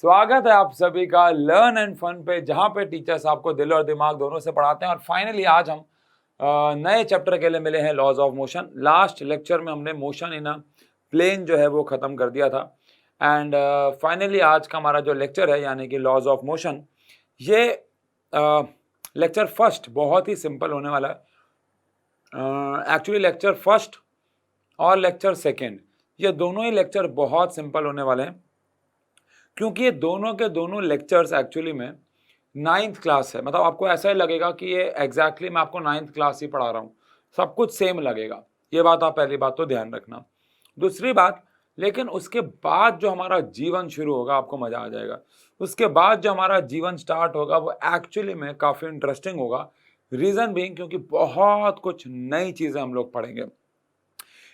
स्वागत है आप सभी का लर्न एंड फन पे, जहाँ पे टीचर्स आपको दिल और दिमाग दोनों से पढ़ाते हैं। और फाइनली आज हम नए चैप्टर के लिए मिले हैं, laws of motion. Last lecture में हमने मोशन इन अ प्लेन जो है वो ख़त्म कर दिया था। एंड फाइनली आज का हमारा जो लेक्चर है यानी कि लॉज ऑफ मोशन, ये लेक्चर फर्स्ट बहुत ही सिंपल होने वाला है। एक्चुअली लेक्चर फर्स्ट और लेक्चर सेकेंड, ये दोनों ही लेक्चर बहुत सिंपल होने वाले हैं, क्योंकि ये दोनों के दोनों लेक्चर्स एक्चुअली में 9th क्लास है। मतलब आपको ऐसा ही लगेगा कि ये एग्जैक्टली मैं आपको 9th क्लास ही पढ़ा रहा हूँ, सब कुछ सेम लगेगा। ये बात आप पहली बात तो ध्यान रखना। दूसरी बात, लेकिन उसके बाद जो हमारा जीवन शुरू होगा आपको मज़ा आ जाएगा। उसके बाद जो हमारा जीवन स्टार्ट होगा वो एक्चुअली में काफ़ी इंटरेस्टिंग होगा। रीज़न बीइंग क्योंकि बहुत कुछ नई चीज़ें हम लोग पढ़ेंगे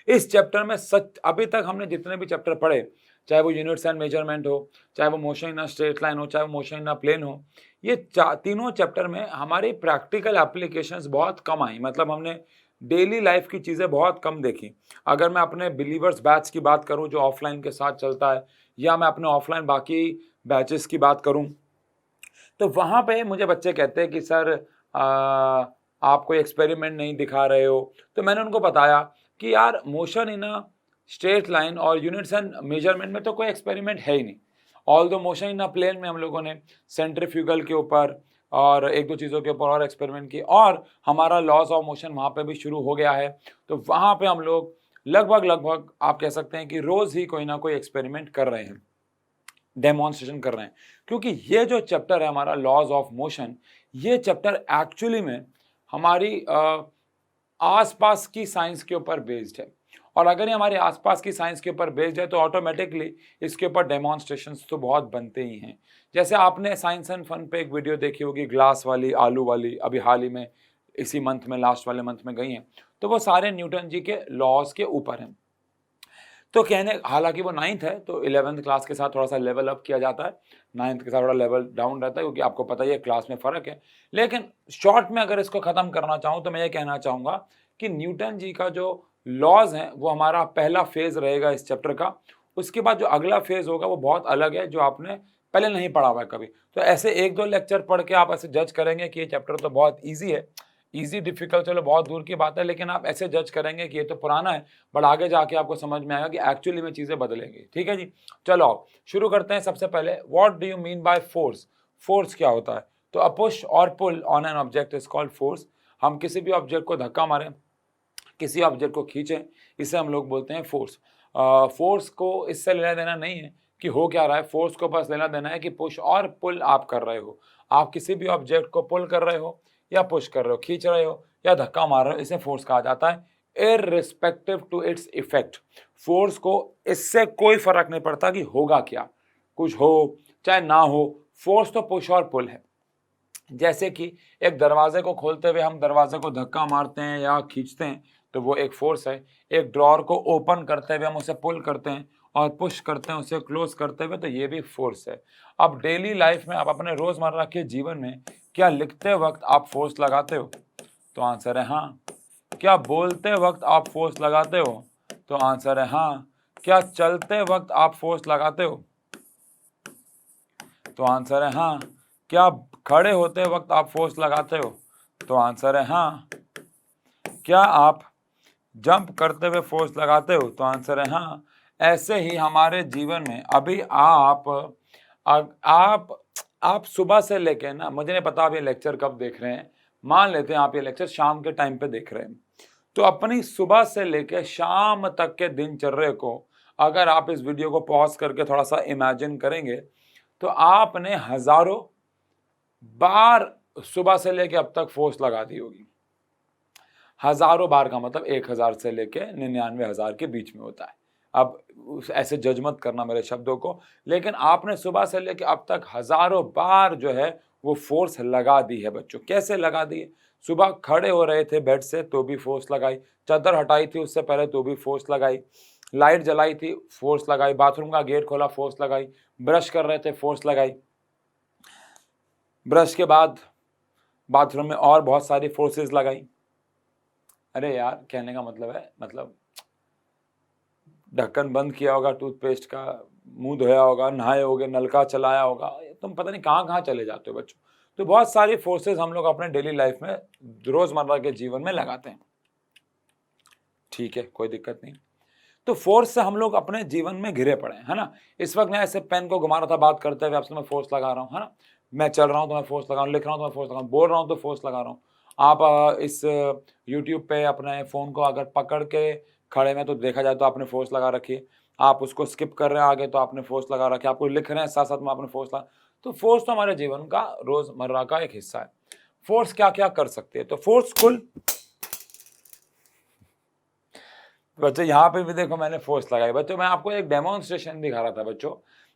इस चैप्टर में। सच अभी तक हमने जितने भी चैप्टर पढ़े, चाहे वो यूनिट्स एंड मेजरमेंट हो, चाहे वो motion in a straight line हो, चाहे वो मोशन इन अ प्लेन हो, ये तीनों चैप्टर में हमारी प्रैक्टिकल एप्लीकेशंस बहुत कम आई। मतलब हमने डेली लाइफ की चीज़ें बहुत कम देखी। अगर मैं अपने बिलीवर्स बैच की बात करूं जो ऑफलाइन के साथ चलता है, या मैं अपने ऑफलाइन बाकी बैचेस की बात करूं, तो वहाँ पे मुझे बच्चे कहते हैं कि सर आप कोई एक्सपेरिमेंट नहीं दिखा रहे हो। तो मैंने उनको बताया कि यार motion in a straight line और यूनिट्स एंड मेजरमेंट में तो कोई एक्सपेरिमेंट है ही नहीं। ऑल दो मोशन इन अ प्लेन में हम लोगों ने सेंट्रीफ्यूगल के ऊपर और एक दो चीज़ों के ऊपर और एक्सपेरिमेंट की, और हमारा लॉस ऑफ मोशन वहाँ पे भी शुरू हो गया है। तो वहाँ पे हम लोग लगभग आप कह सकते हैं कि रोज़ ही कोई ना कोई एक्सपेरिमेंट कर रहे हैं, डेमोन्स्ट्रेशन कर रहे हैं। क्योंकि ये जो चैप्टर है हमारा लॉज ऑफ मोशन, ये चैप्टर एक्चुअली में हमारी आसपास की साइंस के ऊपर बेस्ड है। और अगर ये हमारे आसपास की साइंस के ऊपर बेस्ड है तो ऑटोमेटिकली इसके ऊपर डेमोन्स्ट्रेशंस तो बहुत बनते ही हैं। जैसे आपने साइंस एंड फन पे एक वीडियो देखी होगी, ग्लास वाली, आलू वाली, अभी हाल ही में इसी मंथ में, लास्ट वाले मंथ में गई हैं। तो वो सारे न्यूटन जी के लॉज के ऊपर हैं। तो कहने, हालांकि वो 9th है तो 11th क्लास के साथ थोड़ा सा लेवल अप किया जाता है, 9th के साथ थोड़ा लेवल डाउन रहता है, क्योंकि आपको पता ही है क्लास में फ़र्क है। लेकिन शॉर्ट में अगर इसको ख़त्म करना चाहूँ तो मैं ये कहना चाहूँगा कि न्यूटन जी का जो लॉज हैं वो हमारा पहला फेज़ रहेगा इस चैप्टर का। उसके बाद जो अगला फेज़ होगा वो बहुत अलग है, जो आपने पहले नहीं पढ़ा हुआ है कभी। तो ऐसे एक दो लेक्चर पढ़ के आप ऐसे जज करेंगे कि ये चैप्टर तो बहुत ईजी है। ईजी डिफिकल्ट चलो बहुत दूर की बात है, लेकिन आप ऐसे जज करेंगे कि ये तो पुराना है, बट आगे जाके आपको समझ में आएगा कि एक्चुअली में चीज़ें बदलेंगी। ठीक है जी, चलो आओ शुरू करते हैं। सबसे पहले, what do you mean by force? Force क्या होता है? तो अ पुश और pull on an object is called force. हम किसी भी ऑब्जेक्ट को धक्का मारें, किसी ऑब्जेक्ट को खींचें, इसे हम लोग बोलते हैं फोर्स। फोर्स को इससे लेना देना नहीं है कि हो क्या रहा है, फोर्स को बस लेना देना है कि पुश और पुल आप कर रहे हो। आप किसी भी ऑब्जेक्ट को पुल कर रहे हो या पुश कर रहे हो, खींच रहे हो या धक्का मार रहे हो, इसे फोर्स कहा जाता है, irrespective to its effect. Force को इससे कोई फर्क नहीं पड़ता कि होगा क्या, कुछ हो चाहे ना हो, फोर्स तो पुश और पुल है। जैसे कि एक दरवाजे को खोलते हुए हम दरवाजे को धक्का मारते हैं या खींचते हैं तो वो एक फोर्स है। एक ड्रॉअर को ओपन करते हुए हम उसे पुल करते हैं और पुश करते हैं उसे क्लोज करते हुए, तो ये भी फोर्स है। अब डेली लाइफ में, आप अपने रोजमर्रा के जीवन में क्या लिखते वक्त आप फोर्स लगाते हो? तो आंसर है हाँ। क्या बोलते वक्त आप फोर्स लगाते हो? तो आंसर है हाँ। क्या चलते वक्त आप फोर्स लगाते हो? तो आंसर है हाँ। क्या खड़े होते वक्त आप फोर्स लगाते हो? तो आंसर है हाँ। क्या आप जंप करते हुए फोर्स लगाते हो? तो आंसर है हाँ। ऐसे ही हमारे जीवन में अभी आप सुबह से लेके ना, मुझे नहीं पता आप ये लेक्चर कब देख रहे हैं, मान लेते हैं आप ये लेक्चर शाम के टाइम पे देख रहे हैं, तो अपनी सुबह से लेके शाम तक के दिनचर्या को अगर आप इस वीडियो को पॉज करके थोड़ा सा इमेजिन करेंगे तो आपने हजारों बार सुबह से लेके अब तक फोर्स लगा दी होगी। हजारों बार का मतलब 1000 से लेके 99,000 के बीच में होता है। अब ऐसे जज मत करना मेरे शब्दों को, लेकिन आपने सुबह से लेके अब तक हजारों बार जो है वो फोर्स लगा दी है बच्चों। कैसे लगा दी है? सुबह खड़े हो रहे थे बेड से तो भी फोर्स लगाई, चादर हटाई थी उससे पहले तो भी फोर्स लगाई, लाइट जलाई थी फोर्स लगाई, बाथरूम का गेट खोला फोर्स लगाई, ब्रश कर रहे थे फोर्स लगाई, ब्रश के बाद बाथरूम में और बहुत सारी फोर्सेस लगाई। अरे यार, कहने का मतलब है, मतलब ढक्कन बंद किया होगा टूथपेस्ट का, मुंह धोया होगा, नहाए होगे, नलका चलाया होगा, तुम पता नहीं कहाँ कहाँ चले जाते हो बच्चों। तो बहुत सारी फोर्सेस हम लोग अपने डेली लाइफ में रोजमर्रा के जीवन में लगाते हैं। ठीक है, कोई दिक्कत नहीं। तो फोर्स से हम लोग अपने जीवन में घिरे पड़े हैं, है ना। इस वक्त मैं ऐसे पेन को घुमा रहा था बात करते हुए आपसे, मैं फोर्स लगा रहा हूँ, है ना। मैं चल रहा हूँ तो मैं फोर्स लगा रहा हूँ, लिख रहा हूँ तो मैं फोर्स लगा रहा हूँ, बोल रहा हूँ तो फोर्स लगा रहा हूँ। आप इस यूट्यूब पे अपने फ़ोन को अगर पकड़ के खड़े में तो देखा जाए तो आपने फोर्स लगा रखी है। आप उसको स्किप कर रहे हैं आगे तो आपने फोर्स लगा रखी है। आप कुछ लिख रहे हैं साथ साथ में आपने फोर्स लगा। तो फोर्स तो हमारे जीवन का रोजमर्रा का एक हिस्सा है। फोर्स क्या क्या कर सकती है, तो फोर्स कुल बच्चों यहाँ पे भी देखो मैंने फोर्स लगाई। बच्चों मैं आपको एक डेमोन्स्ट्रेशन दिखा रहा था बच्चों,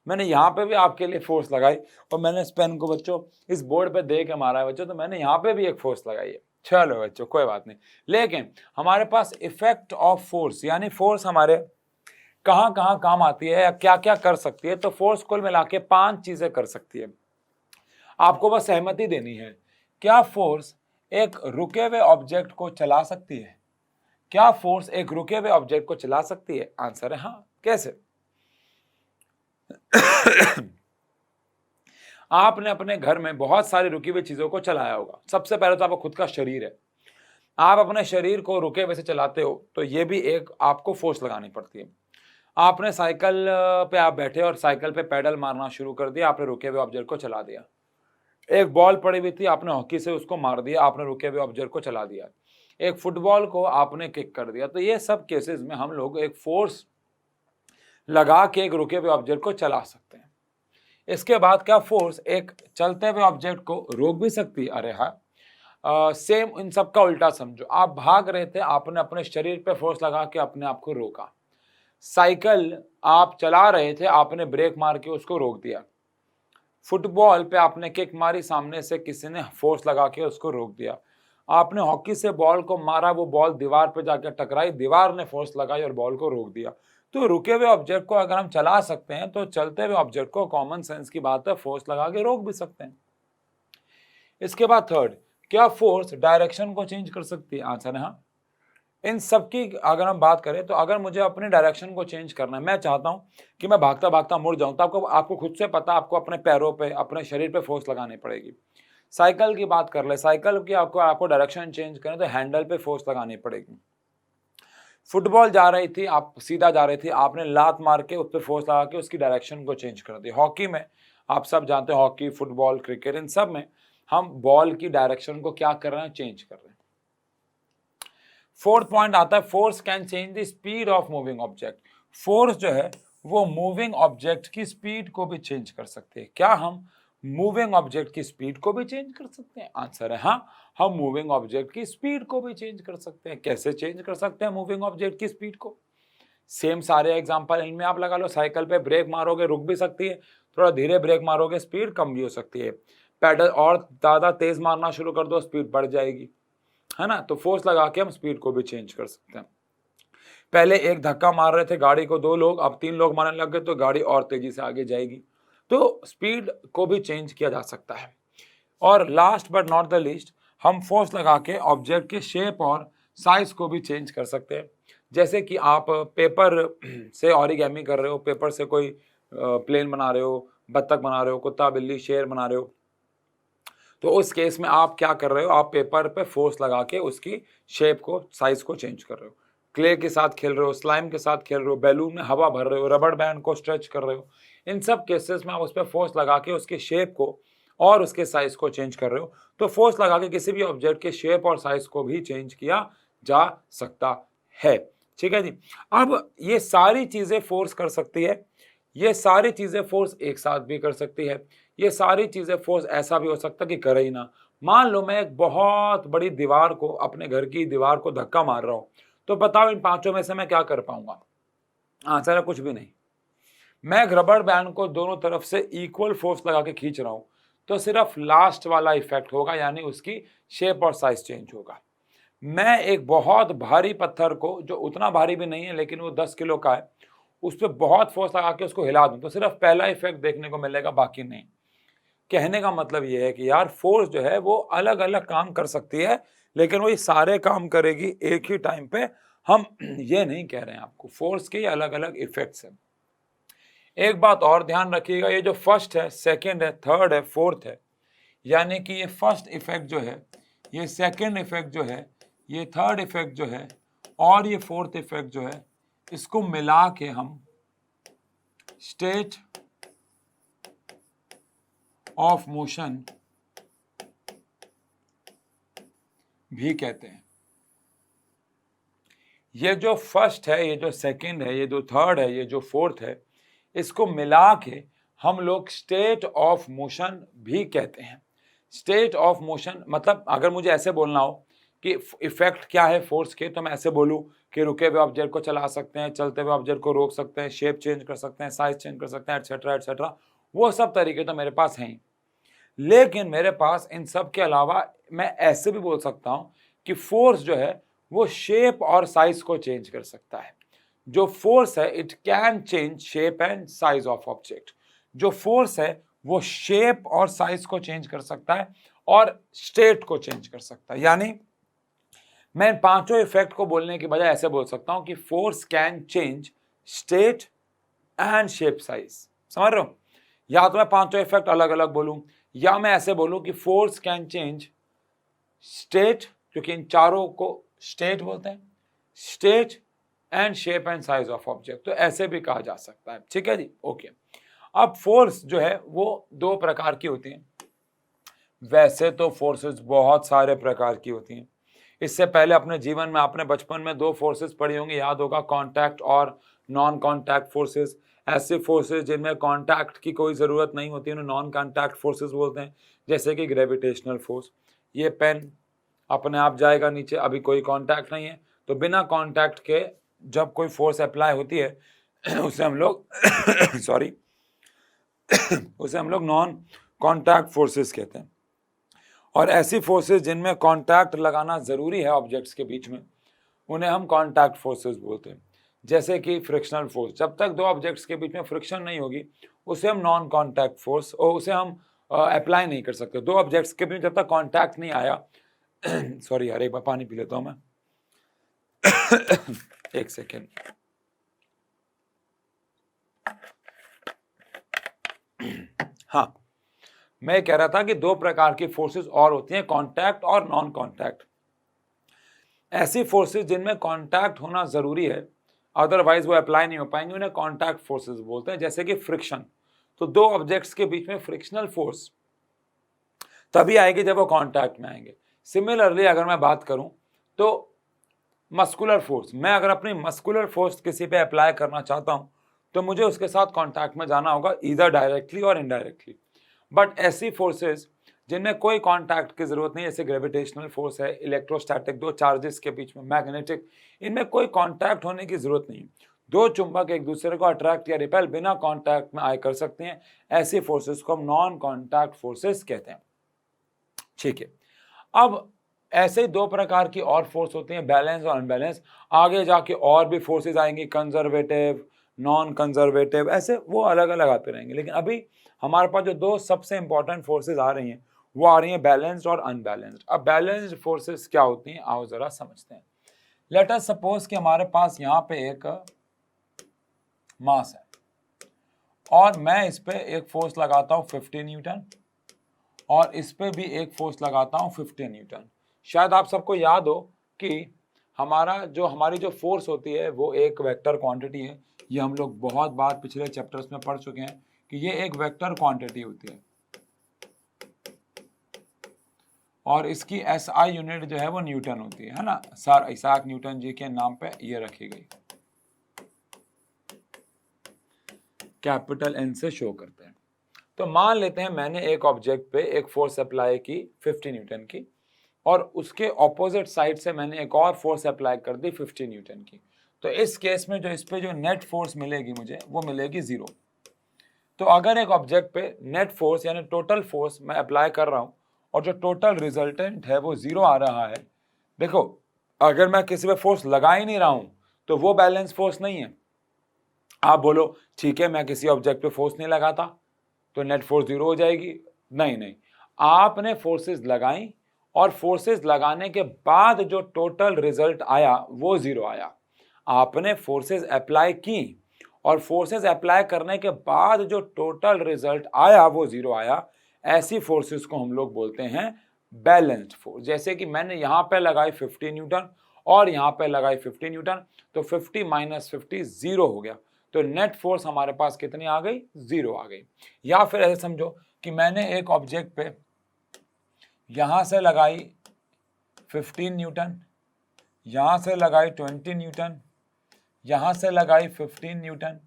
मैंने यहाँ पे भी आपके लिए फोर्स लगाई और मैंने इस पेन को बच्चों इस बोर्ड पे दे के मारा है बच्चों, तो मैंने यहाँ पे भी एक फोर्स लगाई है। चलो बच्चों कोई बात नहीं, लेकिन हमारे पास इफेक्ट ऑफ फोर्स यानी फोर्स हमारे कहाँ कहाँ काम आती है या क्या क्या कर सकती है। तो फोर्स कुल मिला के 5 चीजें कर सकती है। आपको बस सहमति देनी है, क्या फोर्स एक रुके हुए ऑब्जेक्ट को चला सकती है? क्या फोर्स एक रुके हुए ऑब्जेक्ट को चला सकती है? आंसर है हाँ। कैसे? आपने अपने घर में बहुत सारी रुकी हुई चीजों को चलाया होगा। सबसे पहले तो आपका खुद का शरीर है, आप अपने शरीर को रुके हुए से चलाते हो तो ये भी एक आपको फोर्स लगानी पड़ती है। आपने साइकिल पे आप बैठे और साइकिल पे पैडल मारना शुरू कर दिया, आपने रुके हुए ऑब्जेक्ट को चला दिया। एक बॉल पड़ी हुई थी, आपने हॉकी से उसको मार दिया, आपने रुके हुए ऑब्जेक्ट को चला दिया। एक फुटबॉल को आपने किक कर दिया। तो ये सब केसेस में हम लोग एक फोर्स लगा के एक रुके हुए ऑब्जेक्ट को चला सकते हैं। इसके बाद क्या फोर्स एक चलते हुए ऑब्जेक्ट को रोक भी सकती है? अरे हाँ, सेम इन सब का उल्टा समझो। आप भाग रहे थे, आपने अपने शरीर पे फोर्स लगा के अपने आप को रोका। साइकिल आप चला रहे थे, आपने ब्रेक मार के उसको रोक दिया। फुटबॉल पे आपने किक मारी, सामने से किसी ने फोर्स लगा के उसको रोक दिया। आपने हॉकी से बॉल को मारा, वो बॉल दीवार पे जाकर टकराई, दीवार ने फोर्स लगाई और बॉल को रोक दिया। तो रुके हुए ऑब्जेक्ट को अगर हम चला सकते हैं तो चलते हुए ऑब्जेक्ट को कॉमन सेंस की बात है फोर्स लगा के रोक भी सकते हैं। इसके बाद थर्ड, क्या फोर्स डायरेक्शन को चेंज कर सकती है? आंसर है हाँ। इन सब की अगर हम बात करें तो अगर मुझे अपनी डायरेक्शन को चेंज करना है, मैं चाहता हूं कि मैं भागता भागता मुड़ जाऊं, तो आपको खुद से पता, आपको अपने पैरों पे अपने शरीर पे फोर्स लगानी पड़ेगी। साइकिल की बात कर ले, साइकिल की आपको डायरेक्शन चेंज करें तो हैंडल पे फोर्स लगानी पड़ेगी। फुटबॉल जा रही थी, आप सीधा जा रही थी, आपने लात मार के उस पर फोर्स लगा के उसकी डायरेक्शन को चेंज कर दी। हॉकी में आप सब जानते हैं, हॉकी, फुटबॉल, क्रिकेट, इन सब में हम बॉल की डायरेक्शन को क्या कर रहे हैं? चेंज कर रहे हैं। फोर्थ पॉइंट आता है, force can change the speed of moving object. Force जो है वो मूविंग ऑब्जेक्ट की स्पीड को भी चेंज कर सकते हैं। क्या हम मूविंग ऑब्जेक्ट की स्पीड को भी चेंज कर सकते हैं? आंसर है हाँ, हम मूविंग ऑब्जेक्ट की स्पीड को भी चेंज कर सकते हैं। कैसे चेंज कर सकते हैं मूविंग ऑब्जेक्ट की स्पीड को? सेम सारे एग्जांपल इनमें आप लगा लो। साइकिल पे ब्रेक मारोगे, रुक भी सकती है, थोड़ा धीरे ब्रेक मारोगे, स्पीड कम भी हो सकती है। पैडल और ज्यादा तेज मारना शुरू कर दो, स्पीड बढ़ जाएगी, है ना। तो फोर्स लगा के हम स्पीड को भी चेंज कर सकते हैं। पहले एक धक्का मार रहे थे गाड़ी को 2 लोग, अब 3 लोग मारने लग गए तो गाड़ी और तेजी से आगे जाएगी। तो स्पीड को भी चेंज किया जा सकता है। और last but not the least, हम फोर्स लगा के ऑब्जेक्ट के शेप और साइज को भी चेंज कर सकते हैं। जैसे कि आप पेपर से ऑरिगेमी कर रहे हो, पेपर से कोई प्लेन बना रहे हो, बत्तख बना रहे हो, कुत्ता बिल्ली शेर बना रहे हो, तो उस केस में आप क्या कर रहे हो? आप पेपर पे फोर्स लगा के उसकी शेप को, साइज को चेंज कर रहे हो। क्ले के साथ खेल रहे हो, स्लाइम के साथ खेल रहे हो, बैलून में हवा भर रहे हो, रबड़ बैंड को स्ट्रेच कर रहे हो। इन सब केसेस में आप उस पर फोर्स लगा के उसकी शेप को और उसके साइज को चेंज कर रहे हो। तो फोर्स लगा के किसी भी ऑब्जेक्ट के शेप और साइज को भी चेंज किया जा सकता है। ठीक है जी। अब ये सारी चीजें फोर्स कर सकती है, ये सारी चीजें फोर्स एक साथ भी कर सकती है, ये सारी चीजें फोर्स ऐसा भी हो सकता है कि करे ही ना। मान लो मैं एक बहुत बड़ी दीवार को, अपने घर की दीवार को धक्का मार रहा हूं, तो बताओ इन 5 में से मैं क्या कर पाऊंगा? आंसर है कुछ भी नहीं। मैं एक रबड़ बैंड को दोनों तरफ से इक्वल फोर्स लगा के खींच रहा हूं, तो सिर्फ लास्ट वाला इफेक्ट होगा, यानी उसकी शेप और साइज चेंज होगा। मैं एक बहुत भारी पत्थर को, जो उतना भारी भी नहीं है लेकिन वो 10 किलो का है, उस पर बहुत फोर्स लगा के उसको हिला दूं, तो सिर्फ पहला इफेक्ट देखने को मिलेगा, बाकी नहीं। कहने का मतलब ये है कि यार फोर्स जो है वो अलग अलग काम कर सकती है, लेकिन वो ये सारे काम करेगी एक ही टाइम पे। हम ये नहीं कह रहे हैं आपको, फोर्स के अलग अलग इफेक्ट्स हैं। एक बात और ध्यान रखिएगा, ये जो फर्स्ट है, सेकंड है, थर्ड है, फोर्थ है, यानी कि ये फर्स्ट इफेक्ट जो है, ये सेकंड इफेक्ट जो है, ये थर्ड इफेक्ट जो है और ये फोर्थ इफेक्ट जो है, इसको मिला के हम स्टेट ऑफ मोशन भी कहते हैं। ये जो फर्स्ट है, ये जो सेकंड है, ये जो थर्ड है, ये जो फोर्थ है, इसको मिला के हम लोग स्टेट ऑफ मोशन भी कहते हैं। स्टेट ऑफ मोशन मतलब अगर मुझे ऐसे बोलना हो कि इफेक्ट क्या है फोर्स के, तो मैं ऐसे बोलूं कि रुके हुए ऑब्जेक्ट को चला सकते हैं, चलते हुए ऑब्जेक्ट को रोक सकते हैं, शेप चेंज कर सकते हैं, साइज चेंज कर सकते हैं, एटसेट्रा एटसेट्रा, वो सब तरीके तो मेरे पास हैं ही। लेकिन मेरे पास इन सब के अलावा मैं ऐसे भी बोल सकता हूं कि फोर्स जो है वो शेप और साइज को चेंज कर सकता है। जो फोर्स है it can change shape and size of object. जो फोर्स है वो शेप और साइज को चेंज कर सकता है और स्टेट को चेंज कर सकता है। यानी मैं इन पांचों इफेक्ट को बोलने की बजाय ऐसे बोल सकता हूं कि force can change state and shape size. समझ रहे हो? या तो मैं पांचों इफेक्ट अलग अलग बोलूं, या मैं ऐसे बोलूं कि फोर्स कैन चेंज स्टेट, क्योंकि इन चारों को स्टेट बोलते हैं, state and shape and size of object, तो ऐसे भी कहा जा सकता है। ठीक है जी, ओके। अब फोर्स जो है वो दो प्रकार की होती हैं। वैसे तो फोर्सेस बहुत सारे प्रकार की होती हैं। इससे पहले अपने जीवन में आपने बचपन में दो फोर्सेस पढ़ी होंगी, याद होगा, कांटेक्ट और नॉन कांटेक्ट फोर्सेस। ऐसे फोर्सेस जिनमें कांटेक्ट की कोई ज़रूरत नहीं होती उन्हें नॉन कांटेक्ट फोर्सेस बोलते हैं, जैसे कि ग्रेविटेशनल फोर्स। ये पेन अपने आप जाएगा नीचे, अभी कोई कांटेक्ट नहीं है, तो बिना कांटेक्ट के जब कोई फोर्स अप्लाई होती है उसे हम लोग सॉरी उसे हम लोग नॉन कांटेक्ट फोर्सेस कहते हैं। और ऐसी फोर्सेस जिनमें कांटेक्ट लगाना ज़रूरी है ऑब्जेक्ट्स के बीच में, उन्हें हम कांटेक्ट फोर्सेस बोलते हैं। जैसे कि फ्रिक्शनल फोर्स, जब तक दो ऑब्जेक्ट्स के बीच में फ्रिक्शन नहीं होगी उसे हम नॉन कांटेक्ट फोर्स, और उसे हम अप्लाई नहीं कर सकते। दो ऑब्जेक्ट्स के बीच जब तक कांटेक्ट नहीं आया सॉरी यार, एक बार पानी पी लेता हूं मैं एक सेकेंड। हाँ, मैं कह रहा था कि दो प्रकार की फोर्सेस और होती हैं, कांटेक्ट और नॉन कांटेक्ट। ऐसी फोर्सेस जिनमें कांटेक्ट होना जरूरी है, अदरवाइज वो अप्लाई नहीं हो पाएंगे, उन्हें कांटेक्ट फोर्सेस बोलते हैं। जैसे कि फ्रिक्शन, तो दो ऑब्जेक्ट्स के बीच में फ्रिक्शनल फोर्स तभी आएगी जब वो कांटेक्ट में आएंगे। सिमिलरली अगर मैं बात करूं तो मस्कुलर फोर्स, मैं अगर अपनी मस्कुलर फोर्स किसी पे अप्लाई करना चाहता हूं तो मुझे उसके साथ कांटेक्ट में जाना होगा, ईदर डायरेक्टली और इनडायरेक्टली। बट ऐसी फोर्सेस जिनमें कोई कांटेक्ट की जरूरत नहीं, जैसे ग्रेविटेशनल फोर्स है, इलेक्ट्रोस्टैटिक, दो चार्जेस के बीच में, मैग्नेटिक, इनमें कोई कांटेक्ट होने की जरूरत नहीं। दो चुंबक एक दूसरे को अट्रैक्ट या रिपेल बिना कांटेक्ट में आए कर सकते हैं। ऐसी फोर्सेस को हम नॉन कांटेक्ट फोर्सेस कहते हैं। ठीक है, अब ऐसे ही दो प्रकार की और फोर्स होती हैं, बैलेंस और अनबैलेंस। आगे जाके और भी फोर्सेस आएंगी, कंजर्वेटिव, नॉन कंजर्वेटिव, ऐसे वो अलग अलग आते रहेंगे। लेकिन अभी हमारे पास जो दो सबसे इंपॉर्टेंट फोर्सेस आ रही हैं वो आ रही हैं बैलेंस्ड और अनबैलेंस्ड। अब बैलेंस्ड फोर्सेस क्या होती हैं, आओ जरा समझते हैं। लेट अस सपोज कि हमारे पास यहाँ पे एक मास है और मैं इस पे एक फोर्स लगाता हूँ 50 न्यूटन और इस पे भी एक फोर्स लगाता हूँ 50 न्यूटन। शायद आप सबको याद हो कि हमारी जो फोर्स होती है वो एक वेक्टर क्वांटिटी है। ये हम लोग बहुत बार पिछले चैप्टर्स में पढ़ चुके हैं कि ये एक वेक्टर क्वांटिटी होती है और इसकी SI यूनिट जो है वो न्यूटन होती है ना। सर इसाक न्यूटन जी के नाम पे ये रखी गई, कैपिटल N से शो करते हैं। तो मान लेते हैं मैंने एक ऑब्जेक्ट पे एक फोर्स अप्लाई की 50 न्यूटन की और उसके ऑपोजिट साइड से मैंने एक और फोर्स अप्लाई कर दी 50 न्यूटन की। तो इस केस में जो इस पे जो नेट फोर्स मिलेगी मुझे वो मिलेगी 0। तो अगर एक ऑब्जेक्ट पे नेट फोर्स यानी टोटल फोर्स मैं अप्लाई कर रहा हूं और जो टोटल रिजल्टेंट है वो 0 आ रहा है, देखो अगर मैं किसी पे फोर्स लगा ही नहीं रहा हूं तो वो बैलेंस फोर्स नहीं है। आप बोलो ठीक है मैं किसी ऑब्जेक्ट पे फोर्स नहीं लगाता तो नेट फोर्स 0 हो जाएगी। नहीं नहीं, आपने फोर्सेस लगाई और फोर्सेस लगाने के बाद जो टोटल रिजल्ट आया वो 0 आया। आपने फोर्सेस अप्लाई की और फोर्सेस अप्लाई करने के बाद जो टोटल रिजल्ट आया वो 0 आया, ऐसी फोर्सेस को हम लोग बोलते हैं बैलेंस्ड फोर्स। जैसे कि मैंने यहाँ पे लगाई 50 न्यूटन और यहाँ पे लगाई 50 न्यूटन, तो 50 माइनस 50 0 हो गया, तो नेट फोर्स हमारे पास कितनी आ गई? 0 आ गई। या फिर ऐसे समझो कि मैंने एक ऑब्जेक्ट पे यहाँ से लगाई 15 न्यूटन, यहाँ से लगाई 20 न्यूटन, यहाँ से लगाई 15 न्यूटन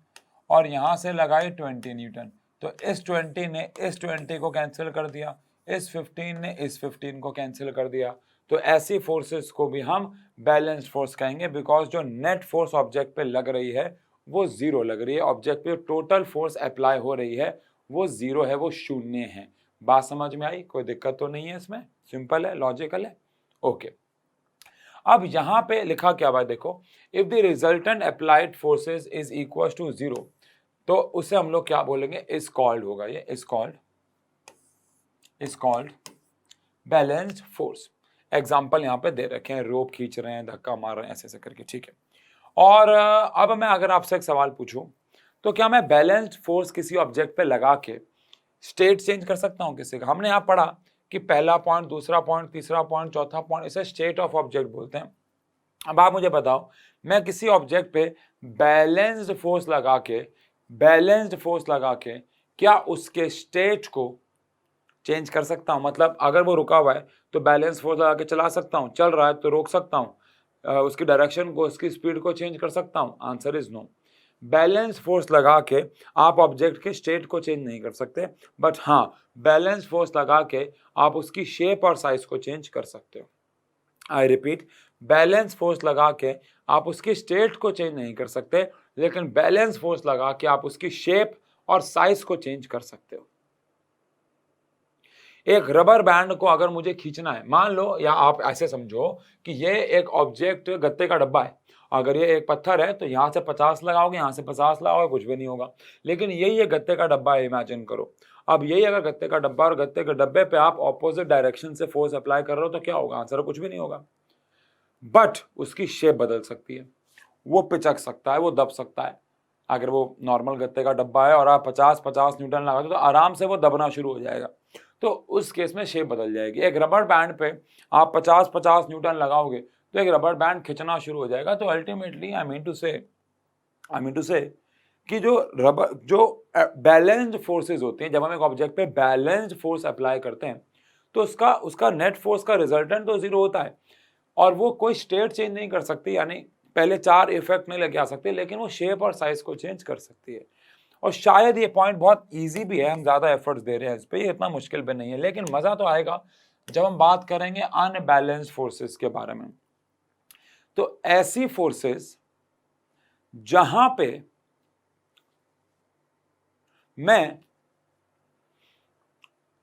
और यहाँ से लगाई 20 न्यूटन, तो इस 20 ने इस 20 को कैंसिल कर दिया, इस 15 ने इस 15 को कैंसिल कर दिया, तो ऐसी फोर्सेस को भी हम बैलेंस्ड फोर्स कहेंगे, बिकॉज जो नेट फोर्स ऑब्जेक्ट पे लग रही है वो 0 लग रही है, ऑब्जेक्ट पे टोटल फोर्स अप्लाई हो रही है वो 0 है, वो शून्य है। बात समझ में आई? कोई दिक्कत तो नहीं है इसमें, सिंपल है, लॉजिकल है, ओके। अब यहां पे लिखा क्या हुआ है देखो, if the resultant applied forces is equal to 0, तो उसे हम लोग क्या बोलेंगे? इज कॉल्ड होगा, ये is called balanced force. Example यहाँ पे दे रखे हैं, रोप खींच रहे हैं, धक्का मार रहे हैं, ऐसे ऐसे करके, ठीक है। और अब मैं अगर आपसे एक सवाल पूछूं, तो क्या मैं बैलेंस्ड फोर्स किसी ऑब्जेक्ट पे लगा के स्टेट चेंज कर सकता हूं किसी का? हमने यहाँ पढ़ा कि पहला पॉइंट, दूसरा पॉइंट, तीसरा पॉइंट, चौथा पॉइंट, इसे स्टेट ऑफ ऑब्जेक्ट बोलते हैं। अब आप मुझे बताओ, मैं किसी ऑब्जेक्ट पे बैलेंस्ड फोर्स लगा के क्या उसके स्टेट को चेंज कर सकता हूं? मतलब अगर वो रुका हुआ है तो बैलेंस फोर्स लगा के चला सकता हूं, चल रहा है तो रोक सकता हूं, उसकी डायरेक्शन को, उसकी स्पीड को चेंज कर सकता हूं? Answer is no. Balance force लगा के आप ऑब्जेक्ट के स्टेट को चेंज नहीं कर सकते, बट हाँ, बैलेंस फोर्स लगा के आप उसकी शेप और साइज को चेंज कर सकते हो। आई रिपीट, बैलेंस फोर्स लगा के आप उसकी स्टेट को चेंज नहीं कर सकते, लेकिन बैलेंस फोर्स लगा के आप उसकी शेप और साइज को चेंज कर सकते हो। एक रबर बैंड को अगर मुझे खींचना है, मान लो, या आप ऐसे समझो कि ये एक ऑब्जेक्ट गत्ते का डब्बा है, अगर ये एक पत्थर है तो यहाँ से 50 लगाओगे, यहाँ से 50 लगाओगे, कुछ भी नहीं होगा। लेकिन यही गत्ते का डब्बा है, इमेजिन करो। अब यही अगर गत्ते का डब्बा और गत्ते के डब्बे पे आप ऑपोजिट डायरेक्शन से फोर्स अप्लाई कर रहे हो तो क्या होगा? आंसर कुछ भी नहीं होगा, बट उसकी शेप बदल सकती है, वो पिचक सकता है, वो दब सकता है। अगर वो नॉर्मल गत्ते का डब्बा है और आप 50 न्यूटन लगा दो तो आराम से वो दबना शुरू हो जाएगा, तो उस केस में शेप बदल जाएगी। एक रबर बैंड पे आप 50 न्यूटन लगाओगे तो एक रबर बैंड खिंचना शुरू हो जाएगा। तो अल्टीमेटली आई मीन टू से कि जो बैलेंस्ड फोर्सेस होती हैं, जब हम एक ऑब्जेक्ट पे बैलेंस्ड फोर्स अप्लाई करते हैं तो उसका नेट फोर्स का रिजल्टेंट तो 0 होता है, और वो कोई स्टेट चेंज नहीं कर सकती, यानी पहले 4 इफेक्ट नहीं लेके आ सकते, लेकिन वो शेप और साइज को चेंज कर सकती है। और शायद ये पॉइंट बहुत इजी भी है, हम ज़्यादा एफर्ट्स दे रहे हैं इस पर, ये इतना मुश्किल भी नहीं है, लेकिन मज़ा तो आएगा जब हम बात करेंगे अनबैलेंस्ड फोर्सेस के बारे में। तो ऐसी फोर्सेस जहां पे मैं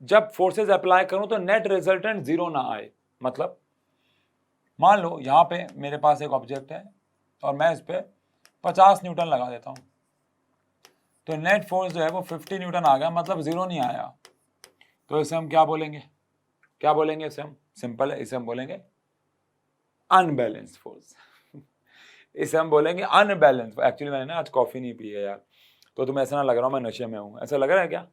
जब फोर्सेस अप्लाई करूं तो नेट रिजल्टेंट 0 ना आए। मतलब मान लो यहां पे मेरे पास एक ऑब्जेक्ट है और मैं इस पे 50 न्यूटन लगा देता हूं, तो नेट फोर्स जो है वो 50 न्यूटन आ गया, मतलब 0 नहीं आया। तो इसे हम क्या बोलेंगे इसे हम, सिंपल है, इसे हम बोलेंगे अनबैलेंस्ड फोर्स। इसे हम बोलेंगे अनबैलेंस। एक्चुअली मैंने ना आज कॉफी नहीं पी है यार, तो तुम्हें ऐसा ना लग रहा हूँ मैं नशे में हूँ, ऐसा लग रहा है क्या?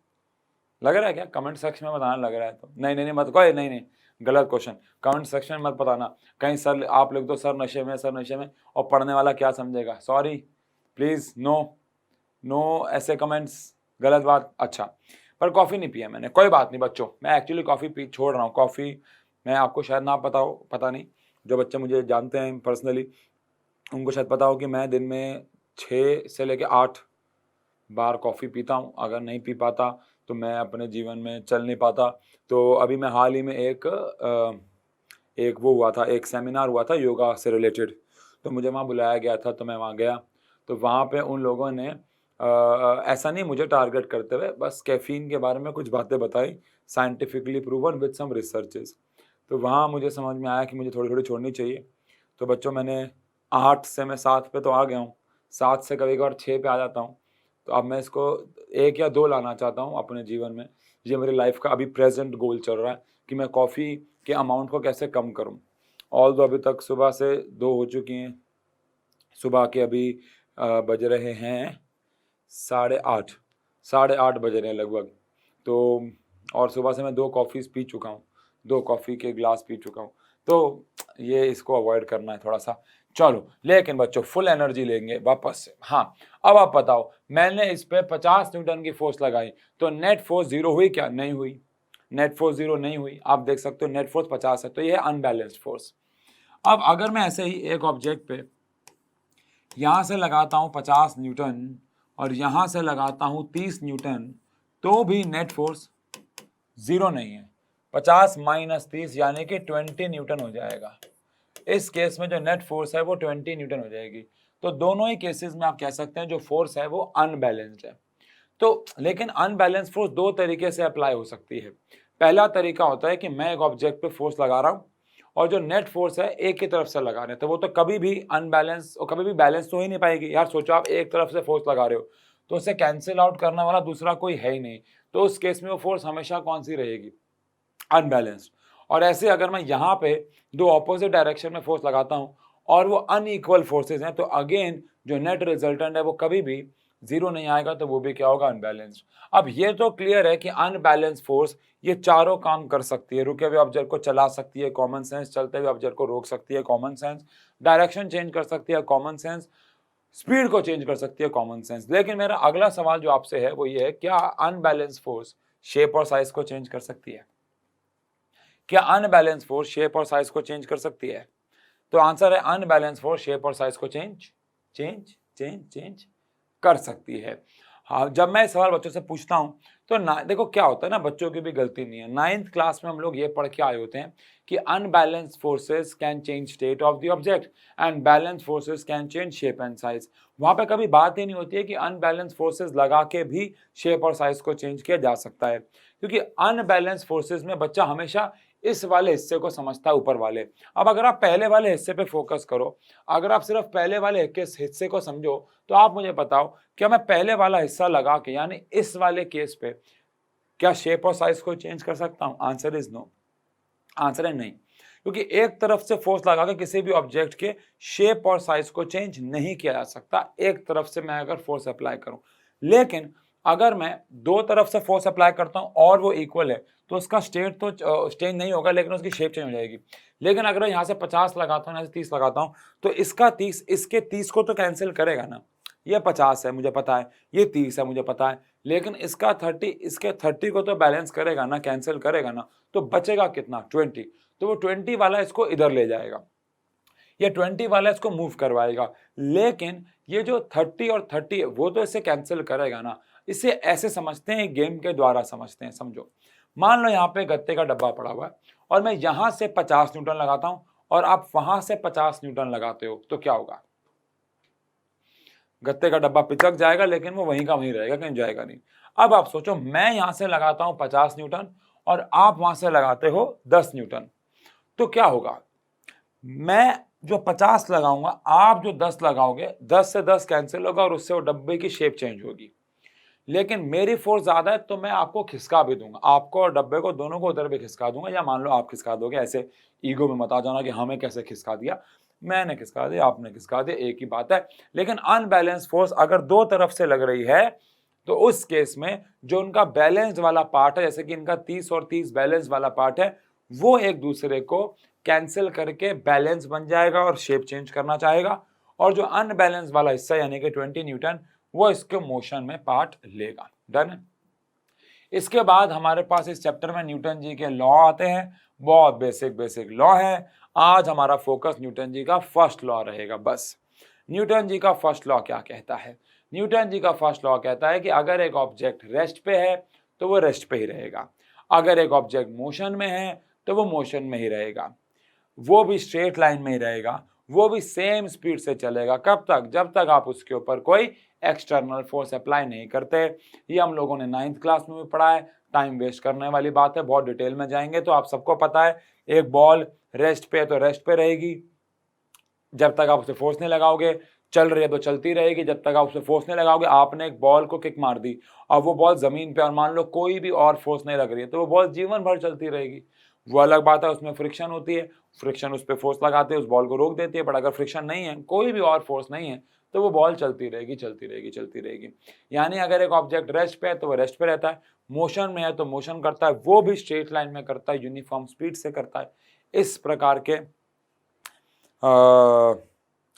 कमेंट सेक्शन में बताना लग रहा है तो नहीं मत कोई नहीं, गलत क्वेश्चन, कमेंट सेक्शन में मत बताना कहीं सर आप लिख दो सर नशे में, और पढ़ने वाला क्या समझेगा। सॉरी, प्लीज नो ऐसे कमेंट्स, गलत बात। अच्छा, पर कॉफ़ी नहीं पिया मैंने, कोई बात नहीं बच्चों, मैं एक्चुअली कॉफ़ी छोड़ रहा हूँ। कॉफ़ी मैं आपको शायद ना पता हो, पता नहीं, जो बच्चे मुझे जानते हैं पर्सनली उनको शायद पता हो कि मैं दिन में 6 से लेकर 8 बार कॉफ़ी पीता हूँ। अगर नहीं पी पाता तो मैं अपने जीवन में चल नहीं पाता। तो अभी मैं हाल ही में एक सेमिनार हुआ था योगा से रिलेटेड, तो मुझे वहाँ बुलाया गया था, तो मैं वहाँ गया। तो वहाँ पे उन लोगों ने ऐसा नहीं मुझे टारगेट करते हुए, बस कैफ़ीन के बारे में कुछ बातें बताई, scientifically proven with some researches. तो वहाँ मुझे समझ में आया कि मुझे थोड़ी थोड़ी छोड़नी चाहिए। तो बच्चों, मैंने 8 से मैं 7 पे तो आ गया हूँ, 7 से कभी कभार 6 पे आ जाता हूँ। तो अब मैं इसको 1 या 2 लाना चाहता हूँ अपने जीवन में। ये मेरी लाइफ का अभी प्रेजेंट गोल चल रहा है कि मैं कॉफ़ी के अमाउंट को कैसे कम करूँ। ऑल दो अभी तक सुबह से 2 हो चुकी हैं, सुबह के अभी बज रहे हैं साढ़े आठ बज रहे हैं लगभग। तो और सुबह से मैं 2 कॉफ़ीज़ पी चुका हूँ, 2 कॉफ़ी के ग्लास पी चुका हूँ, तो ये इसको अवॉइड करना है थोड़ा सा। चलो, लेकिन बच्चों फुल एनर्जी लेंगे वापस से। हाँ, अब आप बताओ, मैंने इस पे 50 न्यूटन की फोर्स लगाई, तो नेट फोर्स 0 हुई क्या? नहीं हुई। नेट फोर्स 0 नहीं हुई। आप देख सकते हो नेट फोर्स 50 है, तो ये है अनबैलेंस्ड फोर्स। अब अगर मैं ऐसे ही एक ऑब्जेक्ट पे यहाँ से लगाता हूँ 50 न्यूटन और यहाँ से लगाता हूँ 30 न्यूटन, तो भी नेट फोर्स 0 नहीं है। 50 माइनस 30 यानी कि 20 न्यूटन हो जाएगा। इस केस में जो नेट फोर्स है वो 20 न्यूटन हो जाएगी। तो दोनों ही केसेस में आप कह सकते हैं जो फोर्स है वो अनबैलेंस्ड है। तो लेकिन अनबैलेंस फोर्स 2 तरीके से अप्लाई हो सकती है। पहला तरीका होता है कि मैं एक ऑब्जेक्ट पे फोर्स लगा रहा हूँ और जो नेट फोर्स है एक की तरफ से लगा रहे हैं, तो वो तो कभी भी अनबैलेंस और कभी भी बैलेंस तो ही नहीं पाएगी। यार सोचो, आप एक तरफ से फोर्स लगा रहे हो तो उसे कैंसिल आउट करने वाला दूसरा कोई है ही नहीं, तो उस केस में वो फोर्स हमेशा कौन सी रहेगी? अनबैलेंस्ड। और ऐसे अगर मैं यहाँ पे 2 ऑपोजिट डायरेक्शन में फोर्स लगाता हूँ और वो अनइक्वल फोर्सेस हैं, तो अगेन जो नेट रिजल्टेंट है वो कभी भी 0 नहीं आएगा, तो वो भी क्या होगा? अनबैलेंस्ड। अब ये तो क्लियर है कि अनबैलेंस्ड फोर्स ये चारों काम कर सकती है। रुके हुए ऑब्जेक्ट को चला सकती है, कॉमन सेंस, चलते हुए ऑब्जेक्ट को रोक सकती है, कॉमन सेंस, डायरेक्शन चेंज कर सकती है, कॉमन सेंस, स्पीड को चेंज कर सकती है, कॉमन सेंस। लेकिन मेरा अगला सवाल जो आपसे है वो ये है, क्या अनबैलेंस्ड फोर्स शेप और साइज को चेंज कर सकती है? क्या अनबैलेंस फोर्स शेप और साइज को चेंज कर सकती है? तो आंसर है अनबैलेंस फोर्स शेप और साइज को चेंज कर सकती है। हाँ, जब मैं सवाल बच्चों से पूछता हूं तो ना देखो क्या होता है ना, बच्चों की भी गलती नहीं है। 9th क्लास में हम लोग ये पढ़ के आए होते हैं कि unbalance forces can change state of the object and balance forces can change shape and size. वहां पे कभी बात ही नहीं होती है कि अनबैलेंस फोर्सेस लगा के भी शेप और साइज को चेंज किया जा सकता है, क्योंकि अनबैलेंस फोर्सेस में बच्चा हमेशा इस वाले हिस्से को समझता है, ऊपर वाले। अब अगर आप पहले वाले हिस्से पे फोकस करो, अगर आप सिर्फ पहले वाले हिस्से को समझो, तो आप मुझे बताओ, क्या मैं पहले वाला हिस्सा लगा के यानी इस वाले केस पे क्या शेप और साइज को चेंज कर सकता हूं? Answer is no. आंसर है नहीं, क्योंकि एक तरफ से फोर्स लगा के किसी भी ऑब्जेक्ट के शेप और साइज को चेंज नहीं किया जा सकता, एक तरफ से मैं अगर फोर्स अप्लाई करूं। लेकिन अगर मैं 2 तरफ से फोर्स अप्लाई करता हूं और वो इक्वल है, तो उसका स्टेट तो चेंज नहीं होगा, लेकिन उसकी शेप चेंज हो जाएगी। लेकिन अगर यहाँ से 50 लगाता हूँ, यहाँ से 30 लगाता हूँ, तो इसका 30 इसके 30 को तो कैंसिल करेगा ना। ये 50 है मुझे पता है, ये 30 है मुझे पता है, लेकिन इसका 30 इसके 30 को तो बैलेंस करेगा ना, कैंसिल करेगा ना। तो बचेगा कितना? 20। तो वो 20 वाला इसको इधर ले जाएगा, ये 20 वाला इसको मूव करवाएगा। लेकिन ये जो 30 और 30 है वो तो इसे कैंसिल करेगा ना। इसे ऐसे समझते हैं, गेम के द्वारा समझते हैं। समझो, मान लो यहाँ पे गत्ते का डब्बा पड़ा हुआ है और मैं यहाँ से 50 न्यूटन लगाता हूँ और आप वहां से 50 न्यूटन लगाते हो, तो क्या होगा? गत्ते का डब्बा पिचक जाएगा, लेकिन वो वहीं का वहीं रहेगा, कहीं जाएगा नहीं। अब आप सोचो, मैं यहां से लगाता हूं 50 न्यूटन और आप वहां से लगाते हो 10 न्यूटन, तो क्या होगा? मैं जो 50 लगाऊंगा, आप जो 10 लगाओगे, 10 से 10 कैंसिल होगा और उससे वो डब्बे की शेप चेंज होगी। लेकिन मेरी फोर्स ज्यादा है तो मैं आपको खिसका भी दूंगा, आपको और डब्बे को दोनों को उधर भी खिसका दूंगा, या मान लो आप खिसका दोगे। ऐसे ईगो में मत आ जाना कि हमें कैसे खिसका दिया, मैंने खिसका दिया, आपने खिसका दिया, एक ही बात है। लेकिन अनबैलेंस फोर्स अगर 2 तरफ से लग रही है, तो उस केस में जो उनका बैलेंस्ड वाला पार्ट है, जैसे कि इनका 30 और 30 बैलेंस वाला पार्ट है, वो एक दूसरे को कैंसिल करके बैलेंस बन जाएगा और शेप चेंज करना चाहेगा, और जो अनबैलेंस वाला हिस्सा यानी कि 20 न्यूटन वो इसके मोशन में पार्ट लेगा। डन है। इसके बाद हमारे पास इस चैप्टर में न्यूटन जी के लॉ आते हैं, बहुत बेसिक लॉ है। आज हमारा फोकस न्यूटन जी का फर्स्ट लॉ रहेगा बस। न्यूटन जी का फर्स्ट लॉ क्या कहता है? न्यूटन जी का फर्स्ट लॉ कहता है कि अगर एक ऑब्जेक्ट रेस्ट पे है तो वो रेस्ट पे ही रहेगा, अगर एक ऑब्जेक्ट मोशन में है तो वो मोशन में ही रहेगा, वो भी स्ट्रेट लाइन में ही रहेगा, वो भी सेम स्पीड से चलेगा। कब तक? जब तक आप उसके ऊपर कोई एक्सटर्नल फोर्स अप्लाई नहीं करते। ये हम लोगों ने 9th क्लास में भी पढ़ा है, टाइम वेस्ट करने वाली बात है, बहुत डिटेल में जाएंगे तो आप सबको पता है। एक बॉल रेस्ट पे है तो रेस्ट पे रहेगी, जब तक आप उसे फोर्स नहीं लगाओगे। चल रही है तो चलती रहेगी, जब तक आप उसे फोर्स नहीं लगाओगे। आपने एक बॉल को किक मार दी, अब वो बॉल जमीन पे और मान लो कोई भी और फोर्स नहीं लग रही है, तो वो बॉल जीवन भर चलती रहेगी। वो अलग बात है, उसमें फ्रिक्शन होती है, फ्रिक्शन उस पर फोर्स लगाते हैं, उस बॉल को रोक देती है। बट अगर फ्रिक्शन नहीं है, कोई भी और फोर्स नहीं है, तो वो बॉल चलती रहेगी चलती रहेगी चलती रहेगी। यानी अगर एक ऑब्जेक्ट रेस्ट पे है तो वो रेस्ट पे रहता है, मोशन में है तो मोशन करता है, वो भी स्ट्रेट लाइन में करता है, यूनिफॉर्म स्पीड से करता है। इस प्रकार के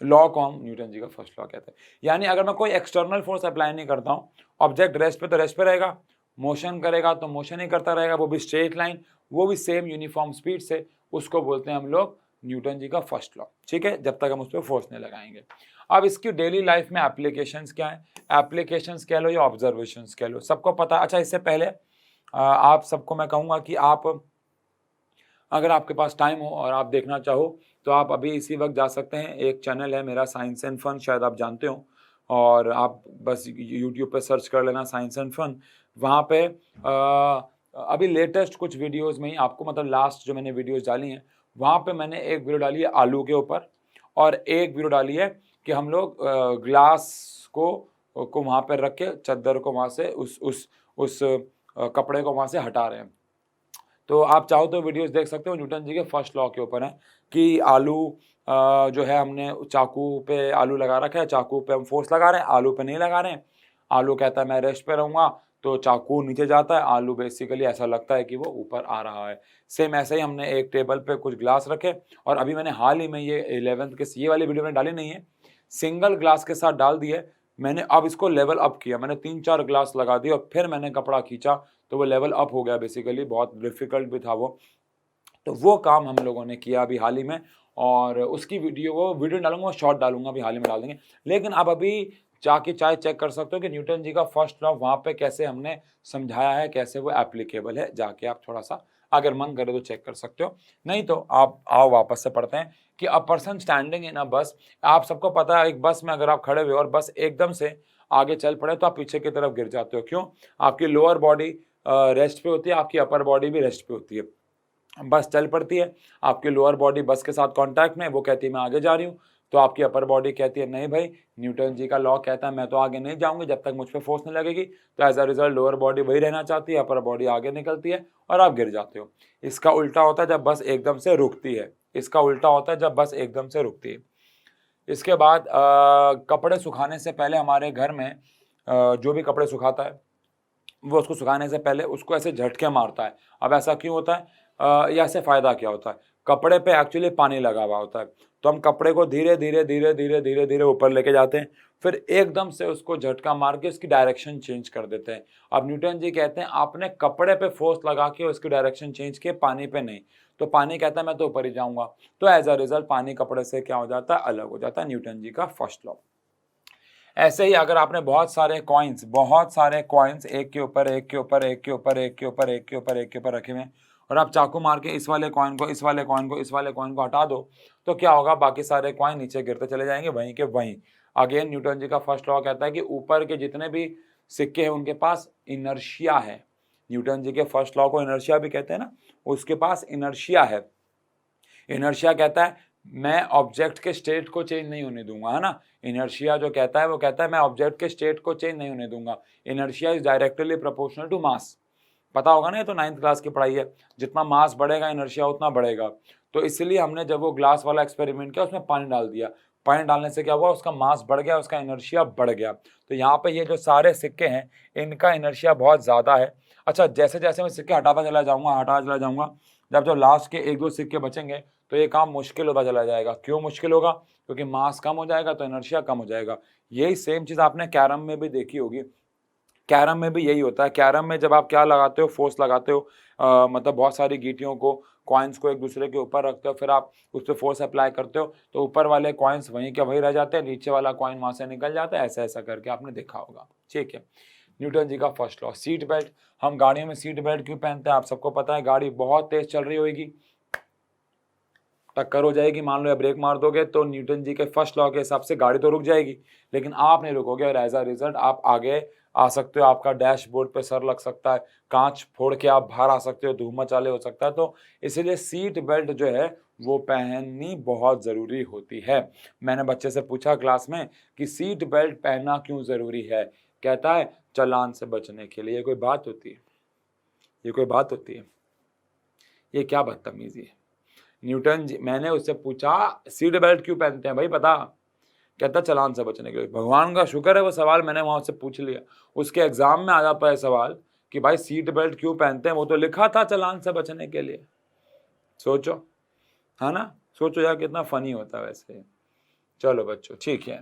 लॉ को हम न्यूटन जी का फर्स्ट लॉ कहते हैं। यानी अगर मैं कोई एक्सटर्नल फोर्स अप्लाई नहीं करता हूँ, ऑब्जेक्ट रेस्ट पे तो रेस्ट पे रहेगा, मोशन करेगा तो मोशन ही करता रहेगा, वो भी स्ट्रेट लाइन, वो भी सेम यूनिफॉर्म स्पीड से, उसको बोलते हैं हम लोग न्यूटन जी का फर्स्ट लॉ। ठीक है, जब तक हम उस पर फोर्स नहीं लगाएंगे। अब इसकी डेली लाइफ में एप्लीकेशंस क्या है, एप्लीकेशंस कह लो या ऑब्जर्वेशंस कह लो, सबको पता। अच्छा, इससे पहले आप सबको मैं कहूँगा कि आप अगर आपके पास टाइम हो और आप देखना चाहो तो आप अभी इसी वक्त जा सकते हैं, एक चैनल है मेरा साइंस एंड फन, शायद आप जानते हो, और आप बस यूट्यूब पे सर्च कर लेना साइंस एंड फन। वहाँ पे अभी लेटेस्ट कुछ वीडियोस में ही आपको, मतलब लास्ट जो मैंने वीडियोस डाली हैं वहाँ पे मैंने एक वीडियो डाली है आलू के ऊपर, और एक वीडियो डाली है कि हम लोग ग्लास को वहाँ पे रख के चद्दर को वहाँ से उस कपड़े को वहाँ से हटा रहे हैं। तो आप चाहो तो वीडियोस देख सकते हो, न्यूटन जी के फर्स्ट लॉ के ऊपर है कि आलू जो है, हमने चाकू पे आलू लगा रखा है, चाकू पे हम फोर्स लगा रहे हैं, आलू पे नहीं लगा रहे हैं। आलू कहता है मैं रेस्ट पे रहूँगा, तो चाकू नीचे जाता है, आलू बेसिकली ऐसा लगता है कि वो ऊपर आ रहा है। सेम ऐसे ही हमने एक टेबल पे कुछ ग्लास रखे, और अभी मैंने हाल ही में ये 11th के ये वाली वीडियो में डाली नहीं है, सिंगल ग्लास के साथ डाल दिए मैंने। अब इसको लेवल अप किया मैंने, 3-4 ग्लास लगा दिए और फिर मैंने कपड़ा खींचा तो वो लेवल अप हो गया। बेसिकली बहुत डिफिकल्ट भी था वो, तो वो काम हम लोगों ने किया अभी हाल ही में, और उसकी वीडियो डालूंगा, शॉर्ट डालूंगा, अभी हाल ही में डाल देंगे। लेकिन आप अभी जाके चाहे चेक कर सकते हो कि न्यूटन जी का फर्स्ट लॉ वहाँ पे कैसे हमने समझाया है, कैसे वो एप्लीकेबल है, जाके आप थोड़ा सा अगर मन करे तो चेक कर सकते हो। नहीं तो आप आओ वापस से पढ़ते हैं कि अ पर्सन स्टैंडिंग इन अ बस। आप सबको पता है एक बस में अगर आप खड़े हुए और बस एकदम से आगे चल पड़े तो आप पीछे की तरफ गिर जाते हो। क्यों? आपकी लोअर बॉडी रेस्ट पे होती है, आपकी अपर बॉडी भी रेस्ट पे होती है। बस चल पड़ती है, आपकी लोअर बॉडी बस के साथ कांटेक्ट में, वो कहती है मैं आगे जा रही हूँ, तो आपकी अपर बॉडी कहती है नहीं भाई, न्यूटन जी का लॉ कहता है मैं तो आगे नहीं जाऊंगी जब तक मुझ पर फोर्स नहीं लगेगी। तो as a result lower body वही रहना चाहती है, अपर बॉडी आगे निकलती है और आप गिर जाते हो। इसका उल्टा होता है जब बस एकदम से रुकती है, इसका उल्टा होता है जब बस एकदम से रुकती है। इसके बाद कपड़े सुखाने से पहले हमारे घर में जो भी कपड़े सुखाता है वो उसको सुखाने से पहले उसको ऐसे झटके मारता है। अब ऐसा क्यों होता है, या ऐसे फ़ायदा क्या होता है? कपड़े पे एक्चुअली पानी लगा हुआ होता है, तो हम कपड़े को धीरे धीरे धीरे धीरे धीरे धीरे ऊपर लेके जाते हैं, फिर एकदम से उसको झटका मार के उसकी डायरेक्शन चेंज कर देते हैं। अब न्यूटन जी कहते हैं आपने कपड़े पे फोर्स लगा के उसकी डायरेक्शन चेंज किए, पानी पे नहीं। तो पानी कहता है मैं तो ऊपर ही जाऊंगा, तो एज अ रिजल्ट पानी कपड़े से क्या हो जाता है, अलग हो जाता है। न्यूटन जी का फर्स्ट लॉ। ऐसे ही अगर आपने बहुत सारे कॉइन्स एक के ऊपर एक के ऊपर एक के ऊपर एक के ऊपर एक के ऊपर एक के ऊपर रखे हुए हैं, और आप चाकू मार के इस वाले कॉइन को इस वाले कॉइन को इस वाले कॉइन को हटा दो, तो क्या होगा, बाकी सारे कॉइन नीचे गिरते चले जाएंगे वहीं के वहीं। अगेन न्यूटन जी का फर्स्ट लॉ कहता है कि ऊपर के जितने भी सिक्के हैं उनके पास इनर्शिया है। न्यूटन जी के फर्स्ट लॉ को इनर्शिया भी कहते हैं ना, उसके पास इनर्शिया है। इनर्शिया कहता है मैं ऑब्जेक्ट के स्टेट को चेंज नहीं होने दूंगा, है ना। इनर्शिया जो कहता है वो कहता है मैं ऑब्जेक्ट के स्टेट को चेंज नहीं होने दूंगा। Inertia is directly proportional to mass. पता होगा ना, ये तो 9th क्लास की पढ़ाई है, जितना मास बढ़ेगा इनर्शिया उतना बढ़ेगा। तो इसलिए हमने जब वो ग्लास वाला एक्सपेरिमेंट किया उसमें पानी डाल दिया, पानी डालने से क्या हुआ, उसका मास बढ़ गया, उसका इनर्शिया बढ़ गया। तो यहाँ पे ये जो सारे सिक्के हैं इनका इनर्शिया बहुत ज़्यादा है। अच्छा, जैसे जैसे मैं सिक्के हटाता चला जाऊँगा, जब जो लास्ट के 1-2 सिक्के बचेंगे तो ये काम मुश्किल होता चला जाएगा। क्यों मुश्किल होगा? क्योंकि मास कम हो जाएगा तो इनर्शिया कम हो जाएगा। यही सेम चीज़ आपने कैरम में भी देखी होगी। कैरम में भी यही होता है। कैरम में जब आप क्या लगाते हो, फोर्स लगाते हो, मतलब बहुत सारी गीटियों को, कॉइन्स को एक दूसरे के ऊपर रखते हो, फिर आप उस पर फोर्स अप्लाई करते हो तो ऊपर वाले कॉइन्स वहीं के वहीं रह जाते हैं, नीचे वाला कॉइन वहाँ से निकल जाता है। ऐसा ऐसा करके आपने देखा होगा। ठीक है, न्यूटन जी का फर्स्ट लॉ। सीट बेल्ट, हम गाड़ियों में सीट बेल्ट क्यों पहनते हैं? आप सबको पता है, गाड़ी बहुत तेज चल रही होगी, टक्कर हो जाएगी मान लो या ब्रेक मार दोगे, तो न्यूटन जी के फर्स्ट लॉ के हिसाब से गाड़ी तो रुक जाएगी, लेकिन आप नहीं रुकोगे और एज अ रिजल्ट आप आगे आ सकते हो, आपका डैशबोर्ड पे सर लग सकता है, कांच फोड़ के आप बाहर आ सकते हो, धूम मचाले हो सकता है। तो इसीलिए सीट बेल्ट जो है वो पहननी बहुत ज़रूरी होती है। मैंने बच्चे से पूछा क्लास में कि सीट बेल्ट पहनना क्यों ज़रूरी है, कहता है चालान से बचने के लिए। ये कोई बात होती है? ये कोई बात होती है? ये क्या बदतमीजी है। न्यूटन जी, मैंने उससे पूछा सीट बेल्ट क्यों पहनते हैं भाई, बता। कहता चालान से बचने के लिए। भगवान का शुक्र है वो सवाल मैंने वहाँ से पूछ लिया, उसके एग्जाम में आ जाता है सवाल कि भाई सीट बेल्ट क्यों पहनते हैं, वो तो लिखा था चालान से बचने के लिए। सोचो, है ना, सोचो यार कितना फनी होता है वैसे। चलो बच्चों ठीक है।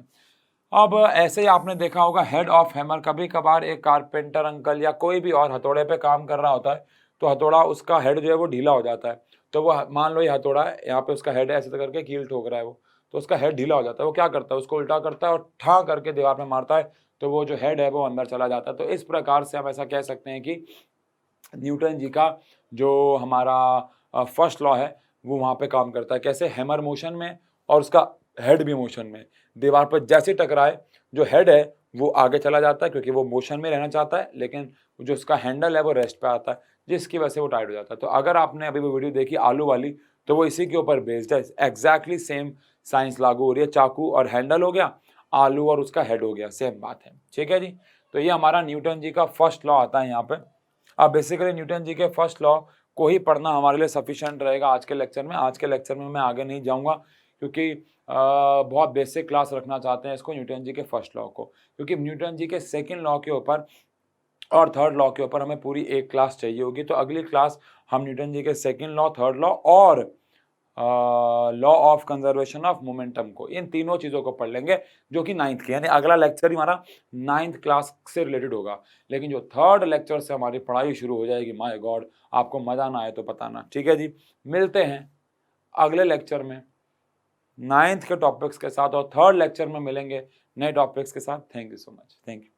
अब ऐसे ही आपने देखा होगा हेड ऑफ हैमर, कभी कभार एक कारपेंटर अंकल या कोई भी और हथौड़े पे काम कर रहा होता है, तो हथौड़ा उसका हेड जो है वो ढीला हो जाता है। तो वो मान लो ये हथौड़ा है, यहाँ पे उसका हेड है, ऐसे करके कील ठोक रहा है वो, तो उसका हेड ढीला हो जाता है। वो क्या करता है, उसको उल्टा करता है और ठा करके दीवार में मारता है, तो वो जो हेड है वो अंदर चला जाता है। तो इस प्रकार से हम ऐसा कह सकते हैं कि न्यूटन जी का जो हमारा फर्स्ट लॉ है वो वहाँ पे काम करता है। कैसे, हैमर मोशन में और उसका हेड भी मोशन में। दीवार पर जैसे टकराए जो हेड है वो आगे चला जाता है क्योंकि वो मोशन में रहना चाहता है, लेकिन जो उसका हैंडल है वो रेस्ट पे आता है, जिसकी वजह से वो टाइट हो जाता है। तो अगर आपने अभी वो वीडियो देखी आलू वाली, तो वो इसी के ऊपर बेस्ड है। एग्जैक्टली सेम साइंस लागू हो रही है। चाकू और हैंडल हो गया, आलू और उसका हेड हो गया, सेम बात है। ठीक है जी। तो ये हमारा न्यूटन जी का फर्स्ट लॉ आता है यहाँ पे। अब बेसिकली न्यूटन जी के फर्स्ट लॉ को ही पढ़ना हमारे लिए सफिशिएंट रहेगा आज के लेक्चर में। आज के लेक्चर में मैं आगे नहीं जाऊंगा क्योंकि बहुत बेसिक क्लास रखना चाहते हैं इसको, न्यूटन जी के फर्स्ट लॉ को, क्योंकि न्यूटन जी के सेकंड लॉ के ऊपर और थर्ड लॉ के ऊपर हमें पूरी एक क्लास चाहिए होगी। तो अगली क्लास हम न्यूटन जी के सेकंड लॉ, थर्ड लॉ और law of conservation of momentum को, इन तीनों चीज़ों को पढ़ लेंगे, जो कि 9th की, यानी अगला लेक्चर ही हमारा 9th क्लास से रिलेटेड होगा। लेकिन जो थर्ड लेक्चर से हमारी पढ़ाई शुरू हो जाएगी, माय गॉड, आपको मज़ा ना आए तो बताना। ठीक है जी, मिलते हैं अगले लेक्चर में 9th के टॉपिक्स के साथ और थर्ड लेक्चर में मिलेंगे नए टॉपिक्स के साथ। Thank you so much, thank you.